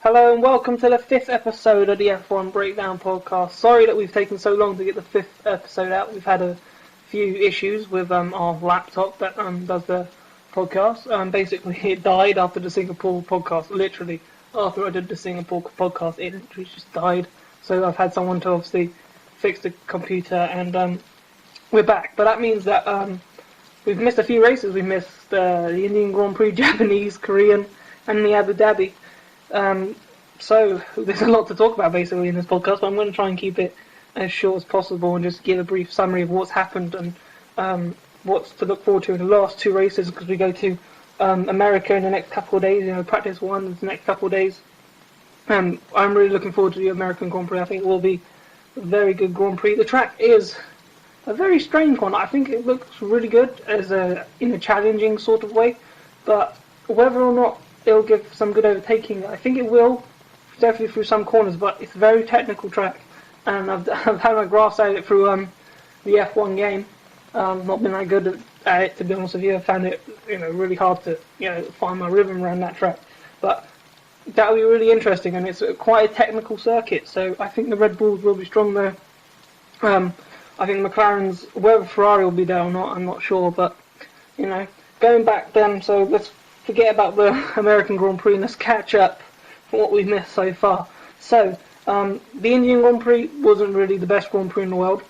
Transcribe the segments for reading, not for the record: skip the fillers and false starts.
Hello and welcome to the 5th episode of the F1Breakdown podcast. Sorry that we've taken so long to get the 5th episode out. We've had a few issues with our laptop that does the podcast. Basically, it died after the Singapore podcast. Literally, after I did the Singapore podcast, it literally just died. So I've had someone to obviously fix the computer, and we're back. But that means that we've missed a few races. We missed the Indian Grand Prix, Japanese, Korean, and the Abu Dhabi. So there's a lot to talk about basically in this podcast, but I'm going to try and keep it as short as possible and just give a brief summary of what's happened and what's to look forward to in the last two races, because we go to America in the next couple of days. Practice one in the next couple of days. I'm really looking forward to the American Grand Prix. I think it will be a very good Grand Prix. The track is a very strange one. I think it looks really good in a challenging sort of way, but whether or not it'll give some good overtaking, I think it will, definitely through some corners, but it's a very technical track, and I've had my grasp at it through the F1 game. Not been that good at it, to be honest with you. I found it really hard to find my rhythm around that track, but that'll be really interesting, and it's quite a technical circuit, so I think the Red Bulls will be strong there. I think McLaren's, whether Ferrari will be there or not, I'm not sure, but going back then, so let's forget about the American Grand Prix and let's catch up from what we've missed so far. So, the Indian Grand Prix wasn't really the best Grand Prix in the world.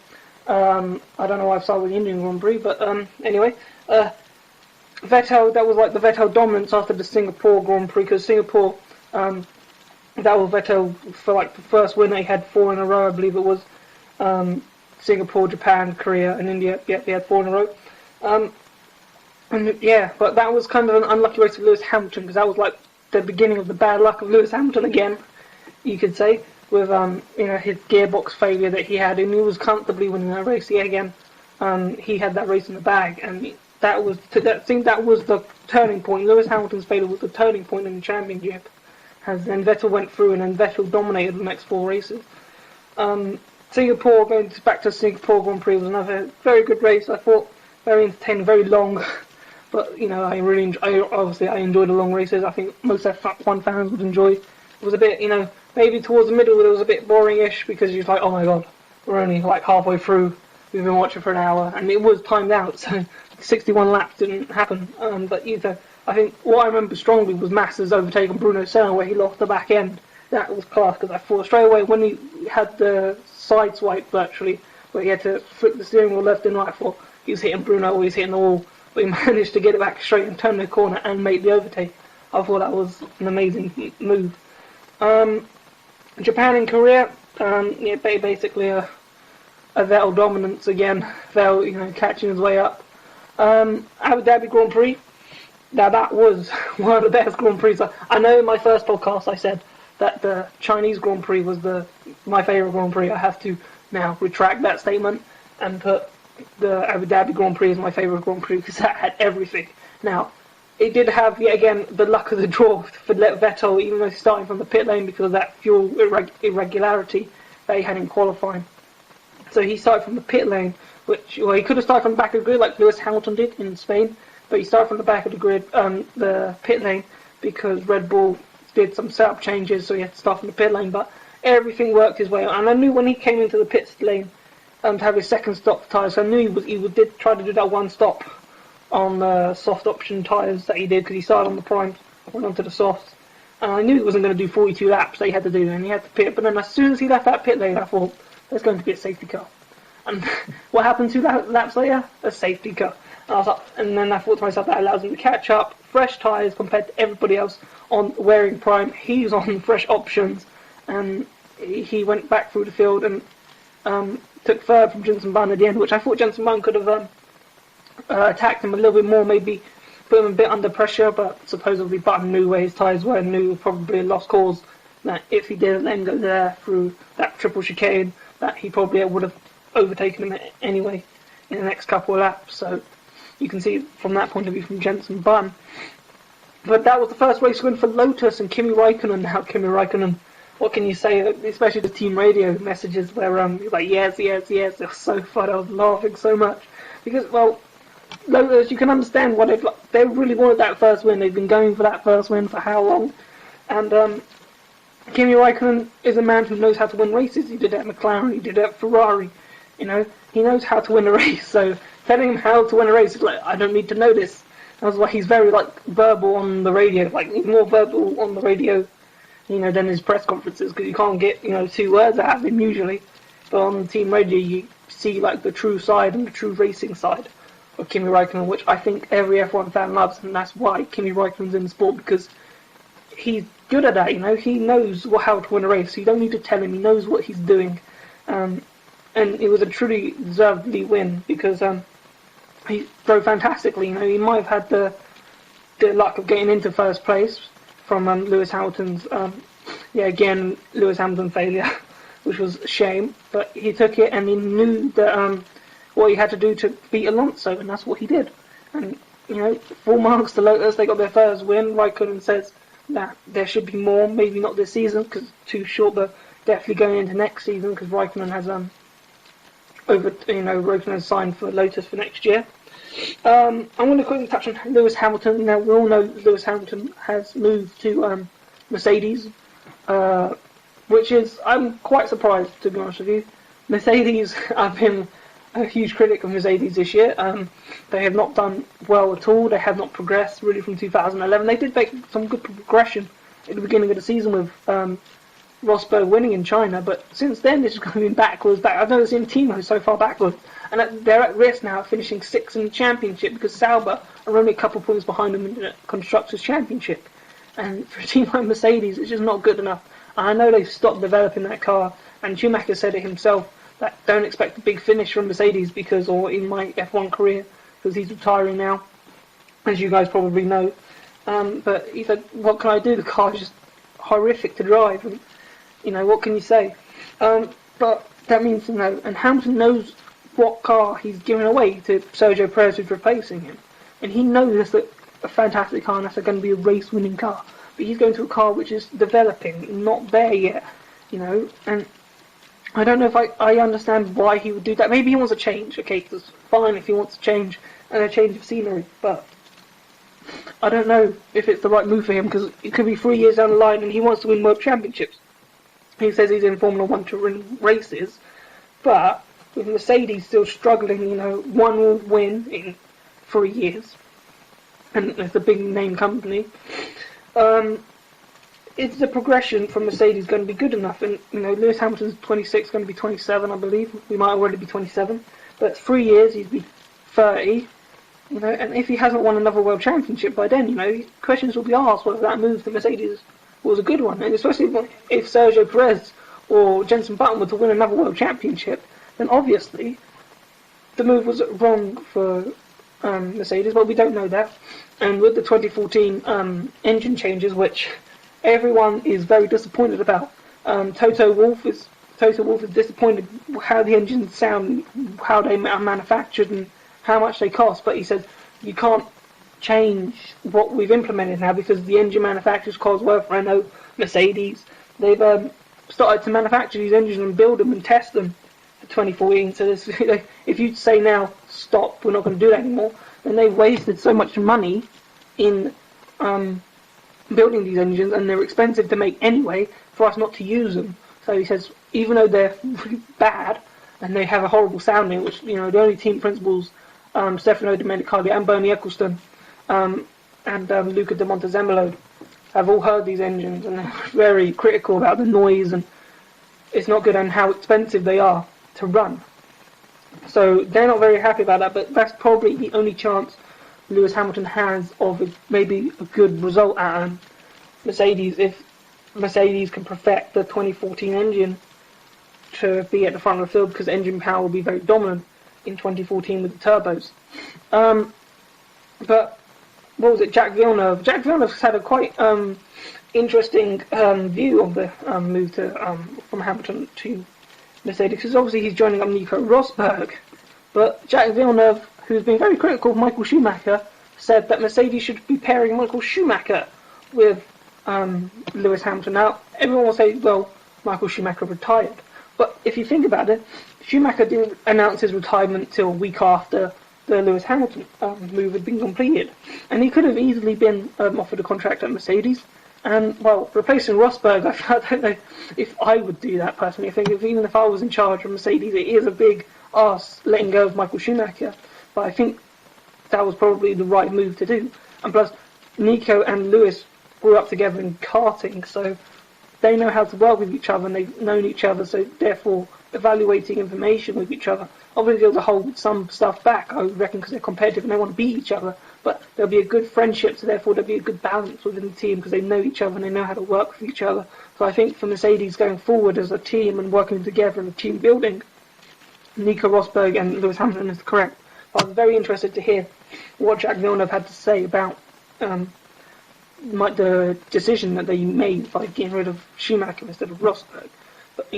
I don't know why I've started with the Indian Grand Prix, but anyway, Vettel, that was like the Vettel dominance after the Singapore Grand Prix, because Singapore, that was Vettel for like the first win. He had 4 in a row, I believe it was. Singapore, Japan, Korea, and India. Yeah, he had 4 in a row. But that was kind of an unlucky race for Lewis Hamilton, because that was like the beginning of the bad luck of Lewis Hamilton again, you could say, with his gearbox failure that he had, and he was comfortably winning that race yet again. He had that race in the bag, and that was the turning point. Lewis Hamilton's failure was the turning point in the championship, as then Vettel went through, and then Vettel dominated the next 4 races. Singapore, going back to Singapore Grand Prix, was another very good race. I thought very entertaining, very long. But I enjoyed the long races. I think most F1 fans would enjoy. It was a bit, maybe towards the middle it was a bit boring-ish, because you're like, oh my god, we're only like halfway through. We've been watching for an hour, and it was timed out, so 61 laps didn't happen. But I think what I remember strongly was Massa's overtake on Bruno Senna, where he lost the back end. That was class, because I thought straight away when he had the side swipe virtually, where he had to flick the steering wheel left and right, I thought he was hitting Bruno or he was hitting the wall. But he managed to get it back straight and turn the corner and make the overtake. I thought that was an amazing move. Japan and Korea, basically a Vettel dominance again. Vettel, catching his way up. Abu Dhabi Grand Prix. Now that was one of the best Grand Prix. I know in my first podcast I said that the Chinese Grand Prix was my favourite Grand Prix. I have to now retract that statement and put the Abu Dhabi Grand Prix is my favourite Grand Prix, because that had everything. Now, it did have, yet again, the luck of the draw for Vettel, even though he's starting from the pit lane, because of that fuel irregularity that he had in qualifying. So he started from the pit lane, he could have started from the back of the grid like Lewis Hamilton did in Spain, but he started from the back of the grid, the pit lane, because Red Bull did some setup changes, so he had to start from the pit lane, but everything worked his way out. And I knew when he came into the pit lane, to have his second stop tyres. So I knew he did try to do that one stop on the soft option tyres that he did, because he started on the primes, went onto the softs, and I knew he wasn't going to do 42 laps that he had to do, and he had to pit. But then as soon as he left that pit lane, I thought there's going to be a safety car. And what happened 2 laps later? A safety car. And then I thought to myself, that allows him to catch up, fresh tyres compared to everybody else on wearing prime. He's on fresh options, and he went back through the field and took third from Jenson Button at the end, which I thought Jenson Button could have attacked him a little bit more, maybe put him a bit under pressure, but supposedly Button knew where his tyres were and knew it was probably a lost cause, that if he didn't then go there through that triple chicane, that he probably would have overtaken him anyway in the next couple of laps. So you can see from that point of view from Jenson Button. But that was the first race win for Lotus and Kimi Raikkonen. Now Kimi Raikkonen, what can you say, especially the team radio messages where he's like, yes, it was so fun, I was laughing so much. Because, well, Lotus, you can understand what they really wanted that first win. They've been going for that first win for how long? And Kimi Raikkonen is a man who knows how to win races. He did it at McLaren, he did it at Ferrari. You know, he knows how to win a race. So telling him how to win a race is like, I don't need to know this. That's why he's very verbal on the radio. Like he's more verbal on the radio, than his press conferences because you can't get 2 words out of him usually. But on the team radio, you see the true side and the true racing side of Kimi Raikkonen, which I think every F1 fan loves, and that's why Kimi Raikkonen's in the sport because he's good at that. He knows how to win a race. So you don't need to tell him. He knows what he's doing, and it was a truly deservedly win because he drove fantastically. He might have had the luck of getting into first place from Lewis Hamilton's again Lewis Hamilton failure, which was a shame. But he took it and he knew that what he had to do to beat Alonso, and that's what he did. And 4 marks to Lotus, they got their first win. Raikkonen says that there should be more, maybe not this season because it's too short, but definitely going into next season because Raikkonen has Raikkonen signed for Lotus for next year. I'm going to quickly touch on Lewis Hamilton. Now we all know Lewis Hamilton has moved to Mercedes, which is I'm quite surprised to be honest with you. Mercedes, I've been a huge critic of Mercedes this year. They have not done well at all. They have not progressed really from 2011. They did make some good progression at the beginning of the season with Rosberg winning in China, but since then it's just been backwards. I've never seen a team go so far backwards, and they're at risk now of finishing 6th in the championship because Sauber are only a couple of points behind them in the Constructors' Championship. And for a team like Mercedes, it's just not good enough. And I know they've stopped developing that car, and Schumacher said it himself that don't expect a big finish from Mercedes or in my F1 career, because he's retiring now, as you guys probably know. But he said, what can I do? The car is just horrific to drive, and what can you say? But that means and Hamilton knows what car he's giving away to Sergio Perez, who's replacing him, and he knows that's a fantastic car and that's going to be a race-winning car. But he's going to a car which is developing, not there yet, and I don't know if I understand why he would do that. Maybe he wants a change. Okay, that's fine if he wants a change and a change of scenery, but I don't know if it's the right move for him because it could be 3 years down the line and he wants to win World Championships. He says he's in Formula 1 to win races, but with Mercedes still struggling, one win in 3 years, and it's a big name company. Is the progression from Mercedes going to be good enough? And Lewis Hamilton's 26, going to be 27, I believe. We might already be 27, but 3 years he'd be 30. And if he hasn't won another World Championship by then, questions will be asked whether that move to Mercedes was a good one. And especially if Sergio Perez or Jenson Button were to win another World Championship, then obviously the move was wrong for Mercedes, but we don't know that. And with the 2014 engine changes, which everyone is very disappointed about. Toto Wolff is disappointed how the engines sound, how they are manufactured, and how much they cost. But he said you can't change what we've implemented now because the engine manufacturers, Cosworth, Renault, Mercedes, they've started to manufacture these engines and build them and test them for 2014. So if you say now stop, we're not going to do that anymore, then they've wasted so much money in building these engines, and they're expensive to make anyway for us not to use them. So he says even though they're really bad and they have a horrible sounding, which the only team principals Stefano Domenicali and Bernie Ecclestone and Luca de Montezemolo have all heard these engines, and they're very critical about the noise, and it's not good, and how expensive they are to run. So they're not very happy about that, but that's probably the only chance Lewis Hamilton has of maybe a good result at Mercedes, if Mercedes can perfect the 2014 engine to be at the front of the field, because engine power will be very dominant in 2014 with the turbos. But what was it? Jack Villeneuve. Jack Villeneuve had a quite interesting view of the move to from Hamilton to Mercedes, because obviously he's joining up Nico Rosberg. But Jack Villeneuve, who's been very critical of Michael Schumacher, said that Mercedes should be pairing Michael Schumacher with Lewis Hamilton. Now, everyone will say, well, Michael Schumacher retired. But if you think about it, Schumacher didn't announce his retirement till a week after the Lewis Hamilton move had been completed. And he could have easily been offered a contract at Mercedes, And, well, replacing Rosberg, I don't know if I would do that personally. I think even if I was in charge of Mercedes, it is a big ask letting go of Michael Schumacher. But I think that was probably the right move to do. And plus, Nico and Lewis grew up together in karting, so they know how to work with each other and they've known each other, so therefore evaluating information with each other. Obviously they'll hold some stuff back, I reckon, because they're competitive and they want to beat each other, but there'll be a good friendship, so therefore there'll be a good balance within the team because they know each other and they know how to work with each other. So I think for Mercedes going forward as a team and working together in a team building, Nico Rosberg and Lewis Hamilton is correct. I was very interested to hear what Jacques Villeneuve had to say about the decision that they made by getting rid of Schumacher instead of Rosberg. But,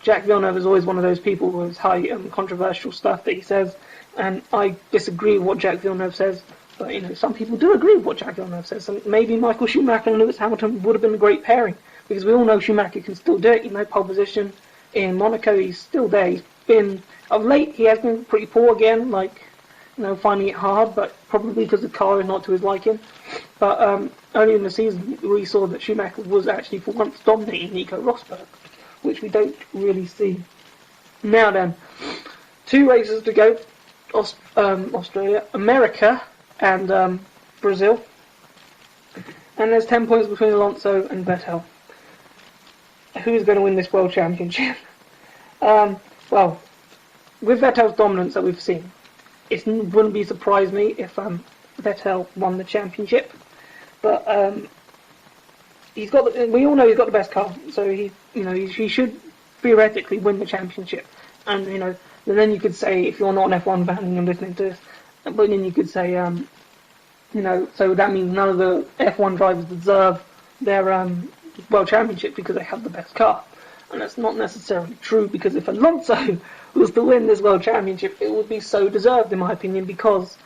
Jacques Villeneuve is always one of those people with high controversial stuff that he says, and I disagree with what Jacques Villeneuve says, but, some people do agree with what Jacques Villeneuve says, and maybe Michael Schumacher and Lewis Hamilton would have been a great pairing, because we all know Schumacher can still do it, pole position in Monaco, he's still there, he's been, of late, he has been pretty poor again, finding it hard, but probably because the car is not to his liking. But only in the season we saw that Schumacher was actually for once dominating Nico Rosberg, which we don't really see. Now then, 2 races to go, Australia, America and Brazil. And there's 10 points between Alonso and Vettel. Who's going to win this World Championship? Well, with Vettel's dominance that we've seen, it wouldn't be surprise me if Vettel won the championship, but we all know he's got the best car, so he should theoretically win the championship. And then you could say, if you're not an F1 fan and you're listening to this, but then you could say, so that means none of the F1 drivers deserve their World Championship because they have the best car. And that's not necessarily true, because if Alonso was to win this World Championship, it would be so deserved, in my opinion, because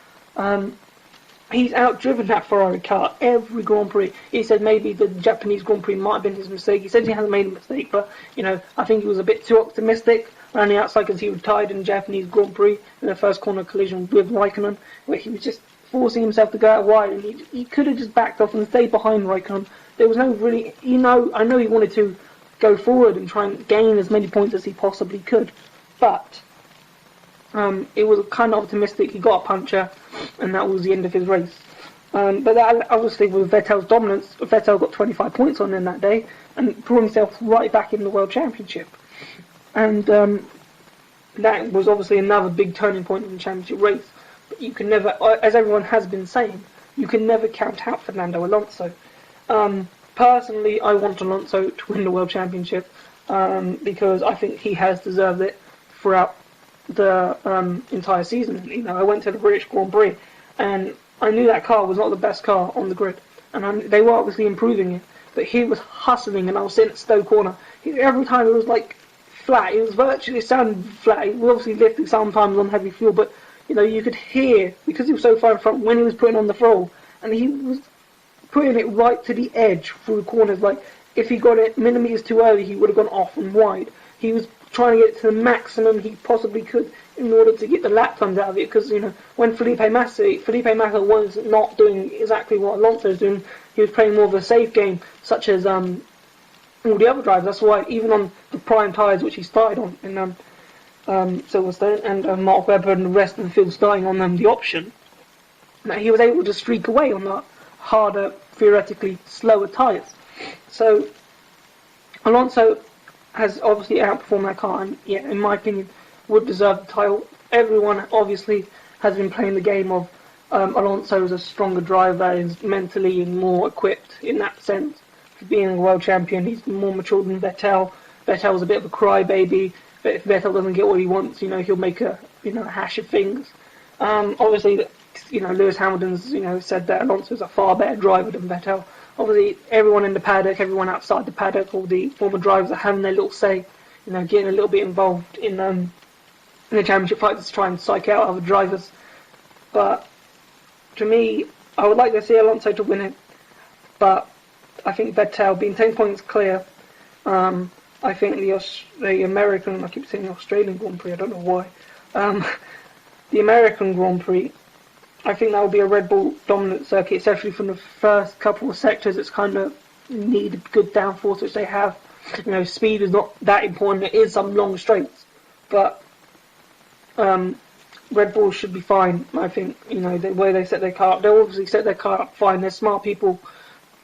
he's outdriven that Ferrari car every Grand Prix. He said maybe the Japanese Grand Prix might have been his mistake. He said he hasn't made a mistake, but, I think he was a bit too optimistic around the outside because he retired in the Japanese Grand Prix in the first corner collision with Raikkonen, where he was just forcing himself to go out wide, and he could have just backed off and stayed behind Raikkonen. There was no really, I know he wanted to go forward and try and gain as many points as he possibly could, but it was kind of optimistic. He got a puncher, and that was the end of his race. But that, obviously, with Vettel's dominance, Vettel got 25 points on him that day and threw himself right back in the World Championship. And that was obviously another big turning point in the championship race. But you can never, as everyone has been saying, you can never count out Fernando Alonso. Personally, I want Alonso to win the World Championship because I think he has deserved it throughout the entire season. I went to the British Grand Prix and I knew that car was not the best car on the grid, and they were obviously improving it, but he was hustling, and I was sitting at Stowe Corner. Every time it was flat, it was virtually sounding flat. He was obviously lifting sometimes on heavy fuel, but you could hear, because he was so far in front, when he was putting on the throttle, and he was putting it right to the edge through the corners. If he got it millimeters too early, he would have gone off and wide. He was trying to get it to the maximum he possibly could in order to get the lap times out of it, because when Felipe Massa was not doing exactly what Alonso was doing, he was playing more of a safe game, such as all the other drivers. That's why even on the prime tyres, which he started on in Silverstone, and Mark Webber and the rest of the field starting on the option, that he was able to streak away on the harder, theoretically slower tyres. So Alonso has obviously outperformed that car, and in my opinion, would deserve the title. Everyone obviously has been playing the game of Alonso is a stronger driver, is mentally and more equipped in that sense for being a world champion. He's more mature than Vettel. Vettel's a bit of a crybaby, but if Vettel doesn't get what he wants, he'll make a hash of things. Obviously, Lewis Hamilton's said that Alonso's a far better driver than Vettel. Obviously, everyone in the paddock, everyone outside the paddock, all the former drivers are having their little say, getting a little bit involved in the championship fights to try and psych out other drivers. But to me, I would like to see Alonso to win it, but I think Vettel, being 10 points clear, I think the American, I keep saying the Australian Grand Prix, I don't know why, the American Grand Prix, I think that will be a Red Bull dominant circuit, especially from the first couple of sectors. It's kind of need good downforce, which they have. Speed is not that important. It is some long straights, but Red Bull should be fine. I think the way they set their car up, they'll obviously set their car up fine. They're smart people.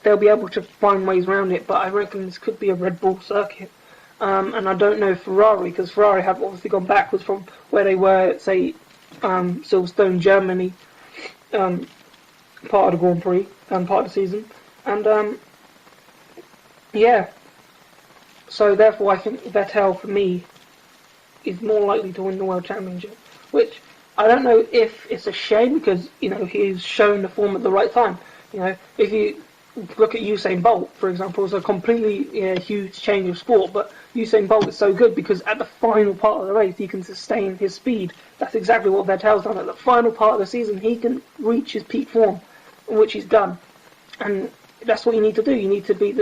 They'll be able to find ways around it. But I reckon this could be a Red Bull circuit. And I don't know Ferrari, because Ferrari have obviously gone backwards from where they were at, say, Silverstone, Germany, part of the Grand Prix and part of the season. And so therefore I think Vettel, for me, is more likely to win the World Championship, which I don't know if it's a shame, because he's shown the form at the right time. If you look at Usain Bolt, for example, it's a completely huge change of sport, but Usain Bolt is so good because at the final part of the race he can sustain his speed. That's exactly what Vettel's done. At the final part of the season he can reach his peak form, which he's done, and that's what you need to do. You need to be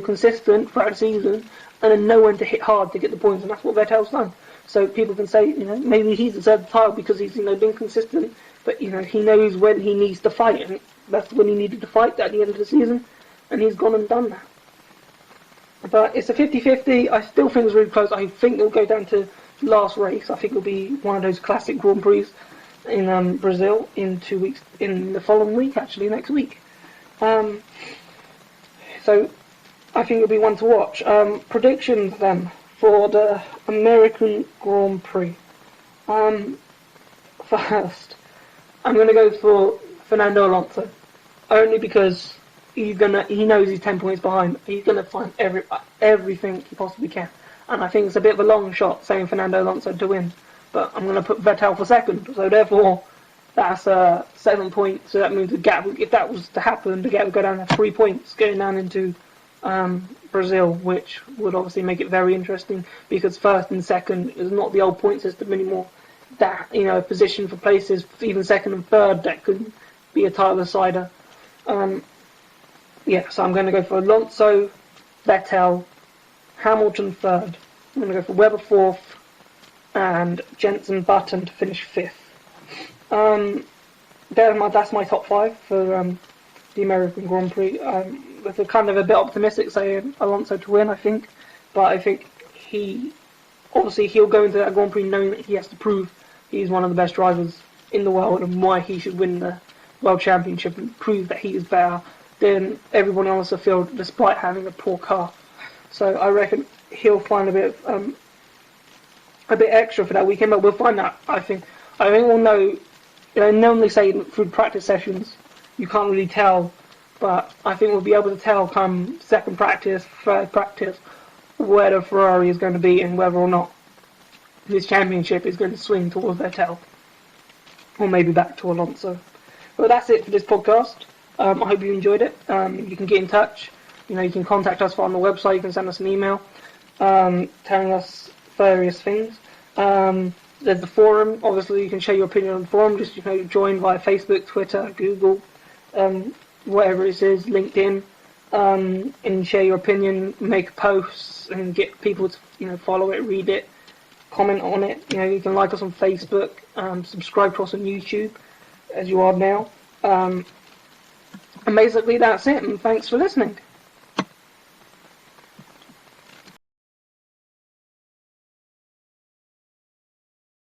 consistent throughout the season, and then know when to hit hard to get the points, and that's what Vettel's done. So people can say, maybe he's deserved the title because he's been consistent, but he knows when he needs to fight, and that's when he needed to fight at the end of the season, and he's gone and done that. But it's a 50-50. I still think it's really close. I think it'll go down to last race. I think it'll be one of those classic Grand Prix in Brazil in 2 weeks, in the following week, actually, next week. So I think it'll be one to watch. Predictions then for the American Grand Prix. First, I'm going to go for Fernando Alonso, only because he knows he's 10 points behind. He's going to find everything he possibly can, and I think it's a bit of a long shot saying Fernando Alonso to win, but I'm going to put Vettel for second. So therefore, that's 7 points. So that means the gap, if that was to happen, the gap would go down to 3 points, going down into Brazil, which would obviously make it very interesting, because first and second is not the old point system anymore. That position for places, even second and third, that could be a title decider. So I'm going to go for Alonso, Vettel, Hamilton third. I'm going to go for Webber fourth, and Jenson Button to finish fifth. That's my top five for the American Grand Prix. With a kind of a bit optimistic saying Alonso to win, I think, but I think he'll go into that Grand Prix knowing that he has to prove he's one of the best drivers in the world, and why he should win the World Championship and prove that he is better than everyone else in the field, despite having a poor car. So I reckon he'll find a bit extra for that weekend, but we'll find that. I think we'll know. Normally say through practice sessions you can't really tell, but I think we'll be able to tell come second practice, third practice, where the Ferrari is going to be and whether or not this championship is going to swing towards Vettel, or maybe back to Alonso. But that's it for this podcast. I hope you enjoyed it. You can get in touch. You can contact us on the website. You can send us an email telling us various things. There's the forum. Obviously, you can share your opinion on the forum. Just join via Facebook, Twitter, Google, whatever it is, LinkedIn, and share your opinion. Make posts and get people to follow it, read it, comment on it. You can like us on Facebook, subscribe to us on YouTube, as you are now. And basically that's it, and thanks for listening.